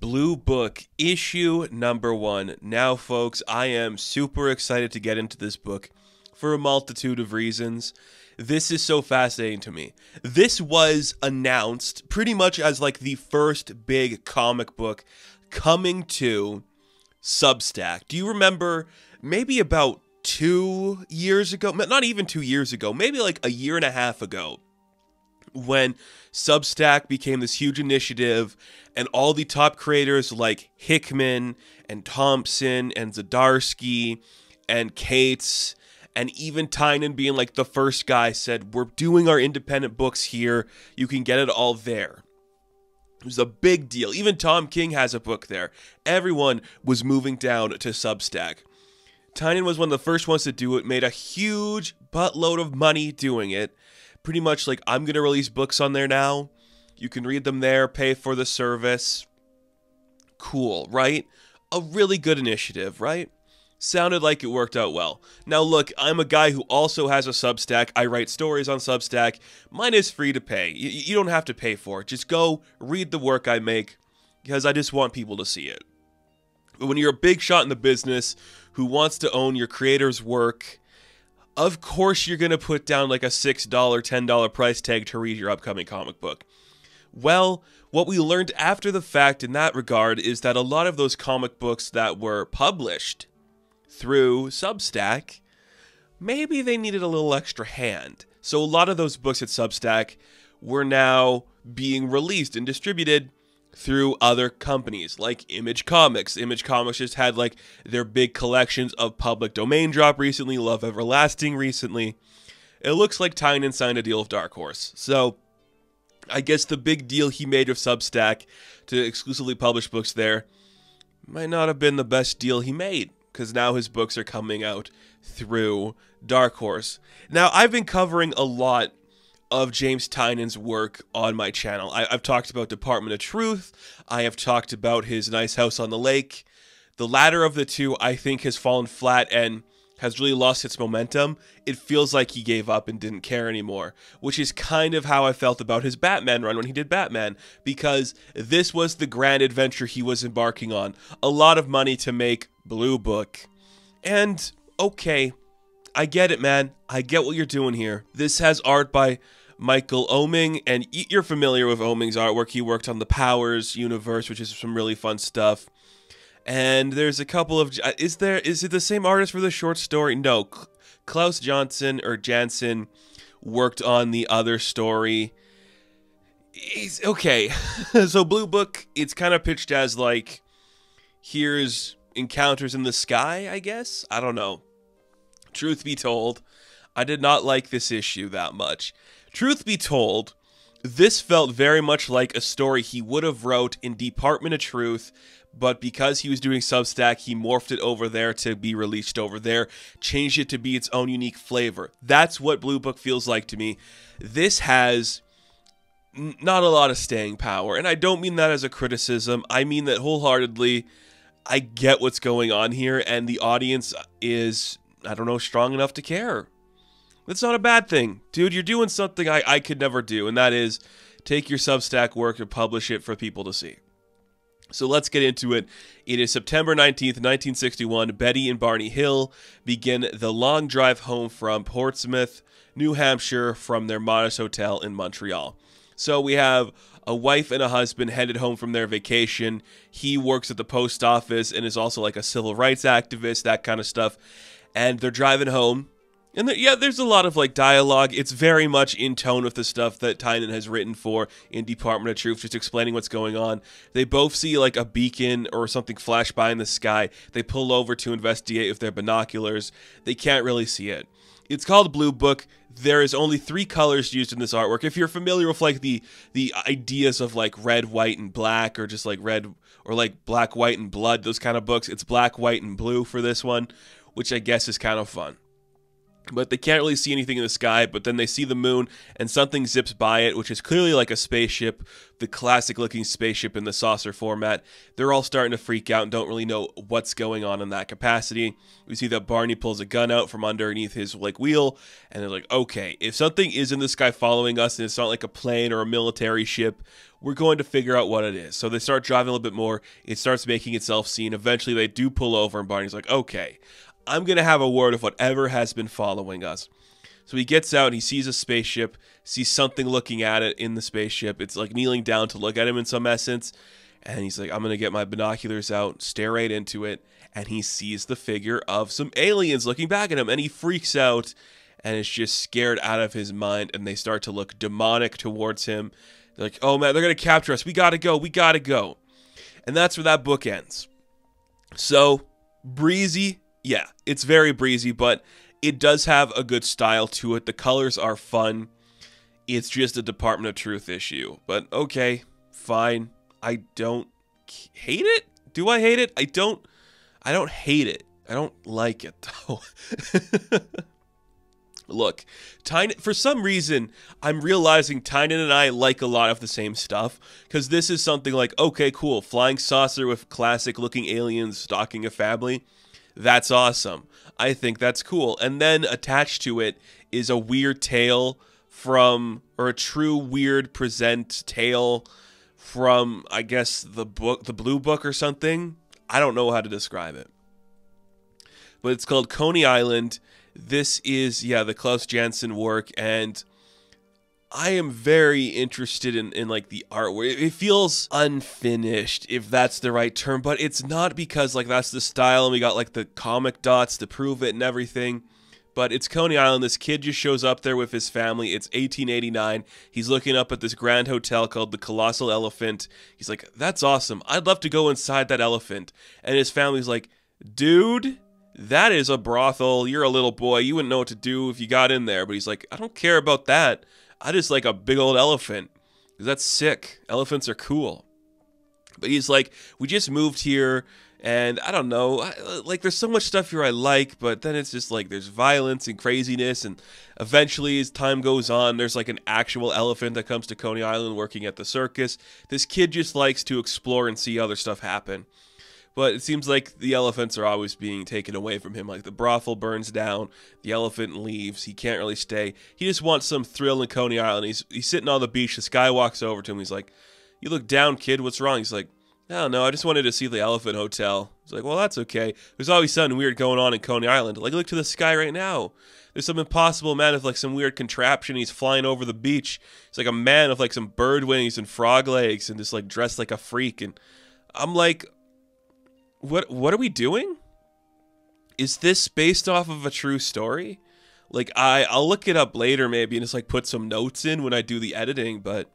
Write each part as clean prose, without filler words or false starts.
Blue Book, issue number 1. Now, folks, I am super excited to get into this book for a multitude of reasons. This is so fascinating to me. This was announced pretty much as like the first big comic book coming to Substack. Do you remember maybe about 2 years ago, not even 2 years ago, maybe like a year and a half ago, when Substack became this huge initiative and all the top creators like Hickman and Thompson and Zdarsky and Cates and even Tynan being like the first guy said, we're doing our independent books here. You can get it all there. It was a big deal. Even Tom King has a book there. Everyone was moving down to Substack. Tynan was one of the first ones to do it, made a huge buttload of money doing it. Pretty much like, I'm going to release books on there now. You can read them there, pay for the service. Cool, right? A really good initiative, right? Sounded like it worked out well. Now look, I'm a guy who also has a Substack. I write stories on Substack. Mine is free to pay. You don't have to pay for it. Just go read the work I make because I just want people to see it. But when you're a big shot in the business who wants to own your creator's work, of course you're going to put down like a $6, $10 price tag to read your upcoming comic book. Well, what we learned after the fact in that regard is that a lot of those comic books that were published through Substack, maybe they needed a little extra hand. So a lot of those books at Substack were now being released and distributed through other companies like Image Comics. Image Comics just had like their big collections of Public Domain drop recently, Love Everlasting recently. It looks like Tynan signed a deal with Dark Horse. So I guess the big deal he made with Substack to exclusively publish books there might not have been the best deal he made, because now his books are coming out through Dark Horse. Now, I've been covering a lot of James Tynan's work on my channel. I've talked about Department of Truth. I have talked about his Nice House on the Lake. The latter of the two, I think, has fallen flat and has really lost its momentum. It feels like he gave up and didn't care anymore, which is kind of how I felt about his Batman run when he did Batman, because this was the grand adventure he was embarking on. A lot of money to make, Blue Book. And, okay, I get it, man. I get what you're doing here. This has art by Michael Oeming, and you're familiar with Oeming's artwork. He worked on the Powers universe, which is some really fun stuff. And there's a couple of... Is it the same artist for the short story? No. Klaus Janson worked on the other story. Okay. So Blue Book, it's kind of pitched as like, here's Encounters in the Sky, I guess? I don't know. Truth be told, I did not like this issue that much. Truth be told, this felt very much like a story he would have wrote in Department of Truth, but because he was doing Substack, he morphed it over there to be released over there, changed it to be its own unique flavor. That's what Blue Book feels like to me. This has not a lot of staying power, and I don't mean that as a criticism. I mean that wholeheartedly, I get what's going on here, and the audience is, I don't know, strong enough to care. That's not a bad thing. Dude, you're doing something I could never do, and that is take your Substack work and publish it for people to see. So let's get into it. It is September 19th, 1961. Betty and Barney Hill begin the long drive home from Portsmouth, New Hampshire, from their modest hotel in Montreal. So we have a wife and a husband headed home from their vacation. He works at the post office and is also like a civil rights activist, that kind of stuff. And they're driving home. And there's a lot of like dialogue. It's very much in tone with the stuff that Tynan has written for in Department of Truth, just explaining what's going on. They both see like a beacon or something flash by in the sky. They pull over to investigate with their binoculars. They can't really see it. It's called Blue Book. There is only 3 colors used in this artwork. If you're familiar with like the ideas of like red, white, and black, or just like red, or like black, white, and blood, those kind of books, it's black, white, and blue for this one, which I guess is kind of fun. but they can't really see anything in the sky. But then they see the moon, and something zips by it, which is clearly like a spaceship, the classic looking spaceship in the saucer format. They're all starting to freak out and don't really know what's going on in that capacity. We see that Barney pulls a gun out from underneath his like wheel, and they're like, okay, if something is in the sky following us and it's not like a plane or a military ship, we're going to figure out what it is. So they start driving a little bit more. It starts making itself seen. Eventually they do pull over, and Barney's like, okay, I'm going to have a word of whatever has been following us. So he gets out and he sees a spaceship, sees something looking at it in the spaceship. It's like kneeling down to look at him in some essence. And he's like, I'm going to get my binoculars out, stare right into it. And he sees the figure of some aliens looking back at him. And he freaks out and is just scared out of his mind. And they start to look demonic towards him. They're like, oh man, they're going to capture us. We got to go. We got to go. And that's where that book ends. So, breezy. Yeah, it's very breezy, but it does have a good style to it. The colors are fun. It's just a Department of Truth issue. But okay, fine. I don't hate it. Do I hate it? I don't hate it. I don't like it though. Look, for some reason, I'm realizing Tynan and I like a lot of the same stuff, because this is something like, okay, cool, flying saucer with classic looking aliens stalking a family. That's awesome. I think that's cool. And then attached to it is a weird tale from, or a true weird present tale from, I guess, the Blue Book or something. I don't know how to describe it. But it's called Coney Island. This is, yeah, the Klaus Janson work, and I am very interested in like the artwork. It feels unfinished, if that's the right term, but it's not, because like that's the style and we got like the comic dots to prove it and everything. But it's Coney Island. This kid just shows up there with his family. It's 1889. He's looking up at this grand hotel called the Colossal Elephant. He's like, that's awesome. I'd love to go inside that elephant. And his family's like, dude, that is a brothel. You're a little boy. You wouldn't know what to do if you got in there. But he's like, I don't care about that. I just like a big old elephant, because that's sick. Elephants are cool. But he's like, we just moved here, and I don't know, like there's so much stuff here I like, but then it's just like there's violence and craziness, and eventually as time goes on, there's like an actual elephant that comes to Coney Island working at the circus. This kid just likes to explore and see other stuff happen. But it seems like the elephants are always being taken away from him. Like the brothel burns down, the elephant leaves, he can't really stay. He just wants some thrill in Coney Island. He's sitting on the beach, this guy walks over to him, he's like, you look down, kid, what's wrong? He's like, I don't know, I just wanted to see the Elephant Hotel. He's like, well, that's okay. There's always something weird going on in Coney Island. Like, look to the sky right now. There's some impossible man with like some weird contraption. He's flying over the beach. He's like a man with like some bird wings and frog legs and just like dressed like a freak. And I'm like, what are we doing? Is this based off of a true story? Like, I'll look it up later maybe and just like put some notes in when I do the editing, but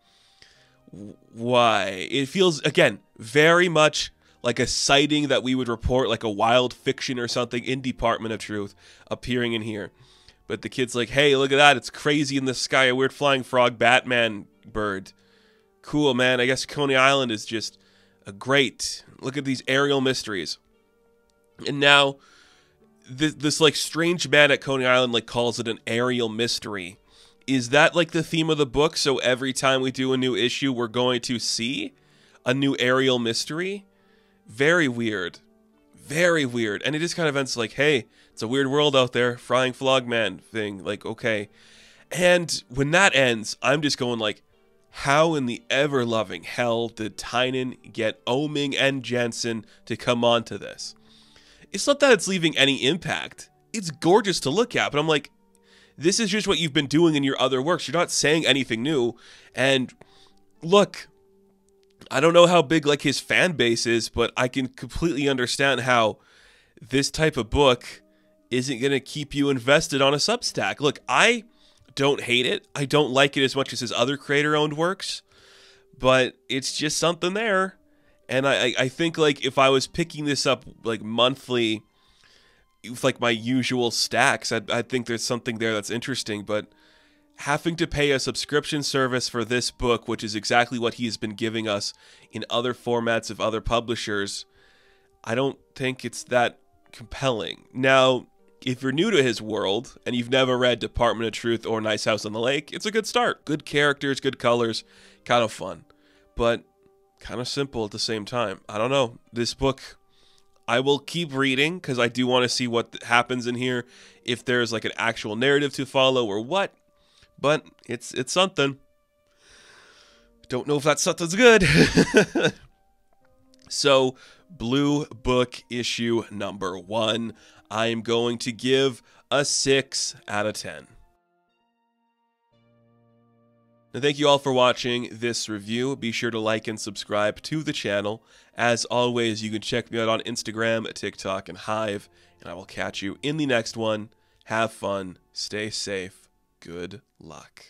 why? It feels, again, very much like a sighting that we would report, like a wild fiction or something in Department of Truth appearing in here. But the kid's like, hey, look at that, it's crazy in the sky, a weird flying frog Batman bird. Cool, man, I guess Coney Island is just a great. Look at these aerial mysteries. And now, this like strange man at Coney Island like calls it an aerial mystery. Is that like the theme of the book? So every time we do a new issue, we're going to see a new aerial mystery? Very weird. Very weird. And it just kind of ends like, hey, it's a weird world out there. Flying Frogman thing. Like, okay. And when that ends, I'm just going like, how in the ever-loving hell did Tynan get Oeming and Janson to come onto this? It's not that it's leaving any impact. It's gorgeous to look at, but I'm like, this is just what you've been doing in your other works. You're not saying anything new. And look, I don't know how big like his fan base is, but I can completely understand how this type of book isn't going to keep you invested on a Substack. Look, I don't hate it. I don't like it as much as his other creator-owned works, but it's just something there. And I think like if I was picking this up like monthly with like my usual stacks, I think there's something there that's interesting, but having to pay a subscription service for this book, which is exactly what he's been giving us in other formats of other publishers, I don't think it's that compelling. Now, if you're new to his world and you've never read Department of Truth or Nice House on the Lake, it's a good start. Good characters, good colors, kind of fun, but kind of simple at the same time. I don't know. This book, I will keep reading because I do want to see what happens in here, if there's like an actual narrative to follow or what, but it's something. Don't know if that something's good. So, Blue Book issue number 1, I am going to give a 6 out of 10. Now, thank you all for watching this review. Be sure to like and subscribe to the channel. As always, you can check me out on Instagram, TikTok, and Hive, and I will catch you in the next one. Have fun, stay safe, good luck.